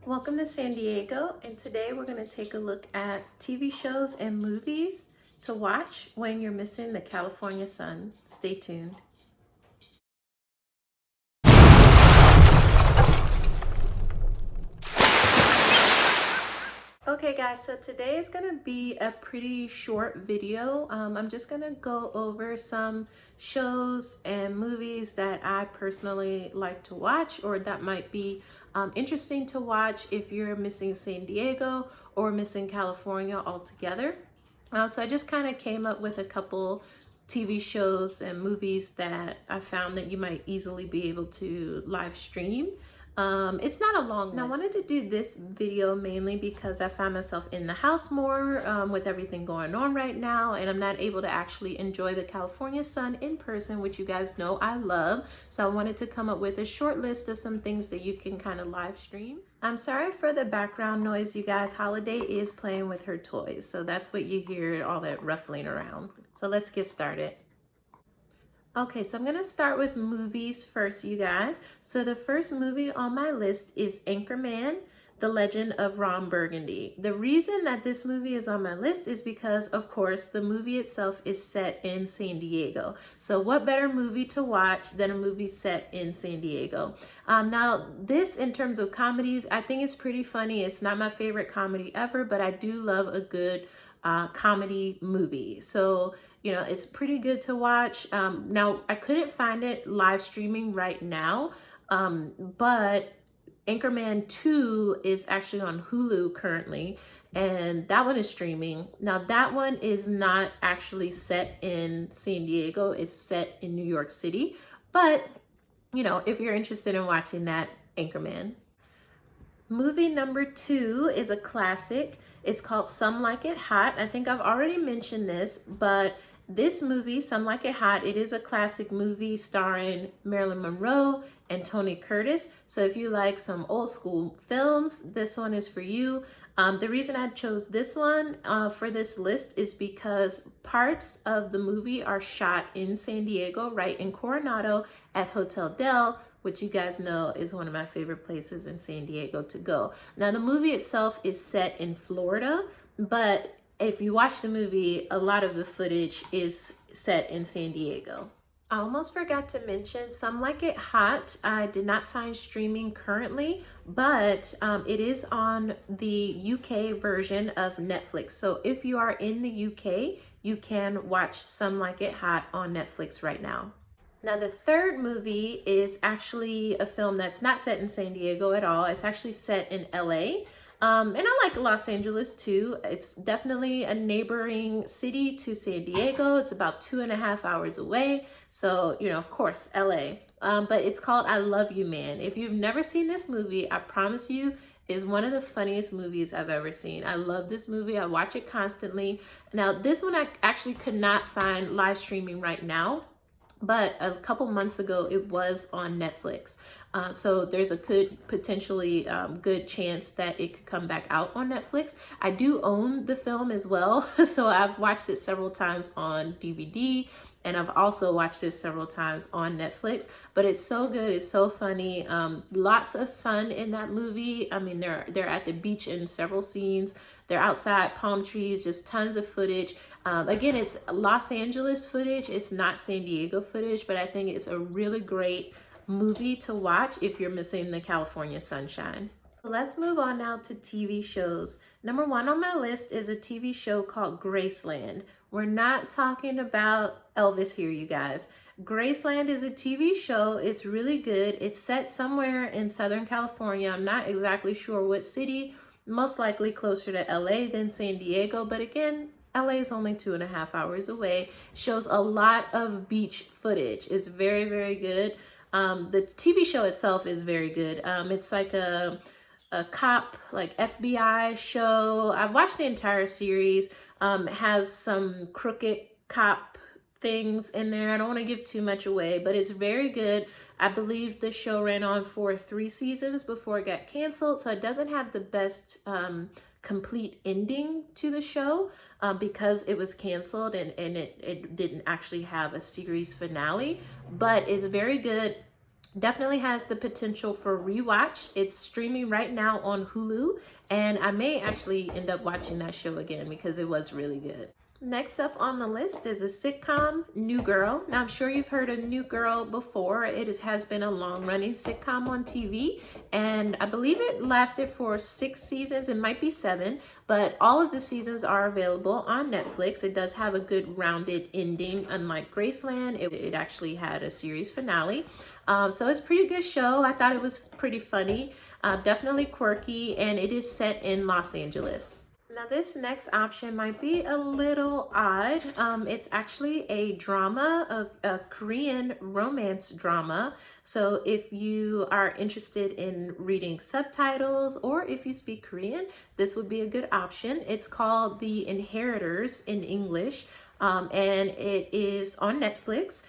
Welcome to San Diego, and today we're going to take a look at TV shows and movies to watch when you're missing the California sun. Stay tuned. Okay guys, so today is going to be a pretty short video. I'm just going to go over some shows and movies that I personally like to watch, or that might be interesting to watch if you're missing San Diego or missing California altogether. So I just kind of came up with a couple TV shows and movies that I found that you might easily be able to live stream. It's not a long list. Now, I wanted to do this video mainly because I find myself in the house more with everything going on right now, and I'm not able to actually enjoy the California sun in person, which you guys know I love. So I wanted to come up with a short list of some things that you can kind of live stream. I'm sorry for the background noise, you guys. Holiday is playing with her toys, so that's what you hear, all that ruffling around. So let's get started. Okay, so I'm going to start with movies first, you guys. So the first movie on my list is Anchorman, The Legend of Ron Burgundy. The reason that this movie is on my list is because, of course, the movie itself is set in San Diego. So what better movie to watch than a movie set in San Diego? Now, this, in terms of comedies, I think it's pretty funny. It's not my favorite comedy ever, but I do love a good comedy movie. So you know, it's pretty good to watch. Now, I couldn't find it live streaming right now, but Anchorman 2 is actually on Hulu currently, and that one is streaming. Now, that one is not actually set in San Diego. It's set in New York City, but, you know, if you're interested in watching that, Anchorman. Movie number 2 is a classic. It's called Some Like It Hot. I think I've already mentioned this, but this movie, Some Like It Hot, it is a classic movie starring Marilyn Monroe and Tony Curtis. So if you like some old school films, this one is for you. The reason I chose this one for this list is because parts of the movie are shot in San Diego, right in Coronado at Hotel Del, which you guys know is one of my favorite places in San Diego to go. Now, the movie itself is set in Florida, but if you watch the movie, a lot of the footage is set in San Diego. I almost forgot to mention Some Like It Hot. I did not find streaming currently, but it is on the UK version of Netflix. So if you are in the UK, you can watch Some Like It Hot on Netflix right now. Now, the third movie is actually a film that's not set in San Diego at all. It's actually set in LA. And I like Los Angeles too. It's definitely a neighboring city to San Diego. It's about 2.5 hours away. So, you know, of course, LA. But it's called I Love You, Man. If you've never seen this movie, I promise you, is one of the funniest movies I've ever seen. I love this movie. I watch it constantly. Now, this one I actually could not find live streaming right now, but a couple months ago it was on Netflix. So there's a potentially good chance that it could come back out on Netflix. I do own the film as well, so I've watched it several times on DVD, and I've also watched it several times on Netflix. But it's so good, it's so funny. Lots of sun in that movie. I mean, they're at the beach in several scenes. They're outside, palm trees, just tons of footage. Again, it's Los Angeles footage. It's not San Diego footage, but I think it's a really great movie to watch if you're missing the California sunshine. So let's move on now to TV shows. Number 1 on my list is a TV show called Graceland. We're not talking about Elvis here, you guys. Graceland is a TV show. It's really good. It's set somewhere in Southern California. I'm not exactly sure what city, most likely closer to LA than San Diego, but again, LA is only 2.5 hours away. Shows a lot of beach footage. It's very, very good. The TV show itself is very good. It's like a cop, like FBI show. I've watched the entire series. Has some crooked cop things in there. I don't want to give too much away, but it's very good. I believe the show ran on for 3 seasons before it got canceled, so it doesn't have the best complete ending to the show because it was canceled and it didn't actually have a series finale, but it's very good. Definitely has the potential for rewatch. It's streaming right now on Hulu, and I may actually end up watching that show again because it was really good. Next up on the list is a sitcom, New Girl. Now, I'm sure you've heard of New Girl before. It has been a long-running sitcom on TV, and I believe it lasted for 6 seasons. It might be 7, but all of the seasons are available on Netflix. It does have a good rounded ending, unlike Graceland. It actually had a series finale. So it's a pretty good show. I thought it was pretty funny, definitely quirky, and it is set in Los Angeles. Now this next option might be a little odd. It's actually a drama, a Korean romance drama. So if you are interested in reading subtitles or if you speak Korean, this would be a good option. It's called The Inheritors in English, and it is on Netflix.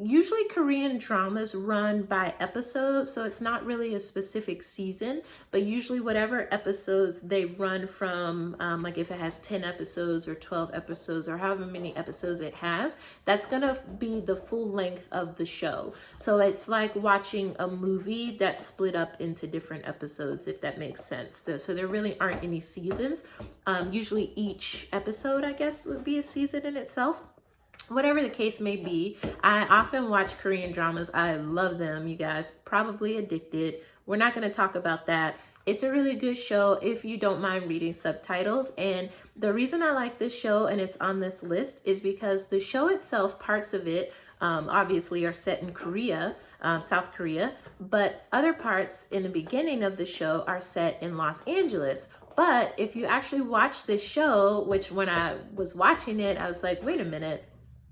Usually Korean dramas run by episodes, so it's not really a specific season, but usually whatever episodes they run from, like if it has 10 episodes or 12 episodes or however many episodes it has, that's gonna be the full length of the show. So it's like watching a movie that's split up into different episodes, if that makes sense. So there really aren't any seasons. Usually each episode, I guess, would be a season in itself. Whatever the case may be, I often watch Korean dramas. I love them, you guys. Probably addicted. We're not going to talk about that. It's a really good show if you don't mind reading subtitles. And the reason I like this show and it's on this list is because the show itself, parts of it, obviously are set in Korea, South Korea, but other parts in the beginning of the show are set in Los Angeles. But if you actually watch this show, which when I was watching it, I was like, wait a minute.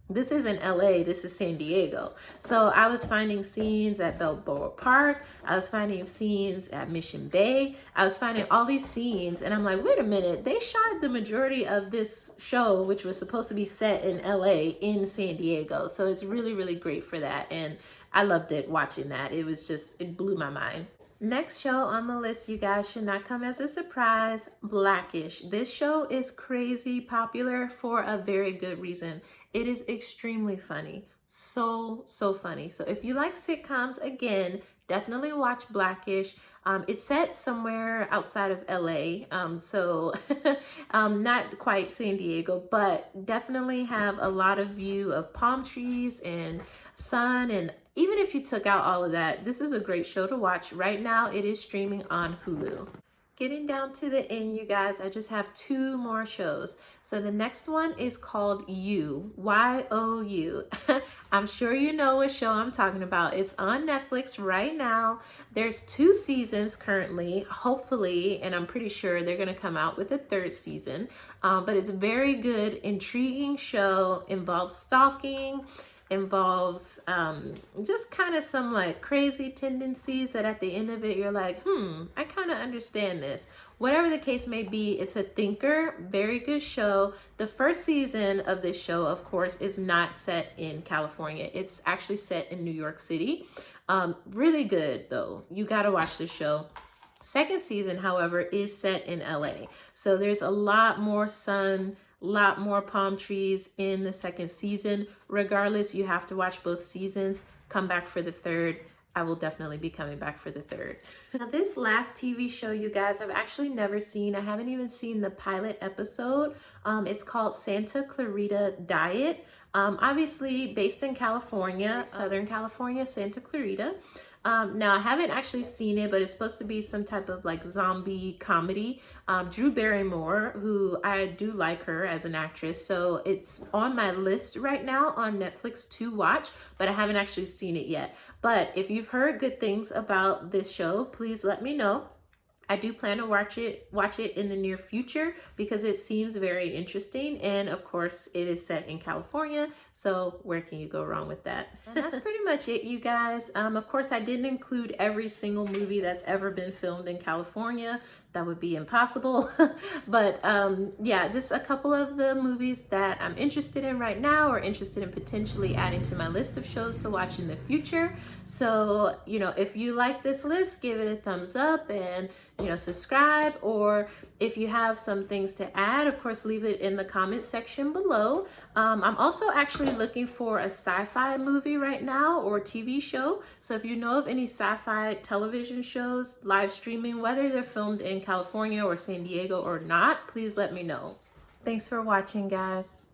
This isn't LA, this is San Diego. So I was finding scenes at Balboa Park. I was finding scenes at Mission Bay. I was finding all these scenes and I'm like, wait a minute, they shot the majority of this show, which was supposed to be set in LA, in San Diego. So it's really, really great for that. And I loved it watching that. It blew my mind. Next show on the list, you guys, should not come as a surprise, Blackish. This show is crazy popular for a very good reason. It is extremely funny. So funny. So if you like sitcoms, again, definitely watch Blackish. It's set somewhere outside of LA, so not quite San Diego, but definitely have a lot of view of palm trees and sun. And even if you took out all of that, this is a great show to watch. Right now, it is streaming on Hulu. Getting down to the end, you guys, I just have 2 more shows. So the next one is called You, Y-O-U. I'm sure you know what show I'm talking about. It's on Netflix right now. There's 2 seasons currently, hopefully, and I'm pretty sure they're gonna come out with a 3rd season. But it's a very good, intriguing show, involves stalking, involves just kind of some like crazy tendencies that at the end of it you're like, I kind of understand this. Whatever the case may be, it's a thinker, very good show. The 1st season of this show, of course, is not set in California. It's actually set in New York City. Really good though. You got to watch this show. 2nd season, however, is set in LA. So there's a lot more sun, lot more palm trees in the 2nd season. Regardless, you have to watch both seasons. Come back for the 3rd. I will definitely be coming back for the 3rd. Now this last TV show, you guys, I've actually never seen. I haven't even seen the pilot episode. It's called Santa Clarita Diet. Obviously based in California, Southern California, Santa Clarita. Now I haven't actually seen it, but it's supposed to be some type of like zombie comedy. Drew Barrymore, who I do like her as an actress, so it's on my list right now on Netflix to watch, but I haven't actually seen it yet. But if you've heard good things about this show, please let me know. I do plan to watch it in the near future because it seems very interesting. And of course, it is set in California. So where can you go wrong with that? And that's pretty much it, you guys. Of course, I didn't include every single movie that's ever been filmed in California. That would be impossible. But yeah, just a couple of the movies that I'm interested in right now or interested in potentially adding to my list of shows to watch in the future. So, you know, if you like this list, give it a thumbs up and subscribe, or if you have some things to add, of course, leave it in the comment section below. I'm also actually looking for a sci-fi movie right now, or TV show. So if you know of any sci-fi television shows, live streaming, whether they're filmed in California or San Diego or not, please let me know. Thanks for watching, guys.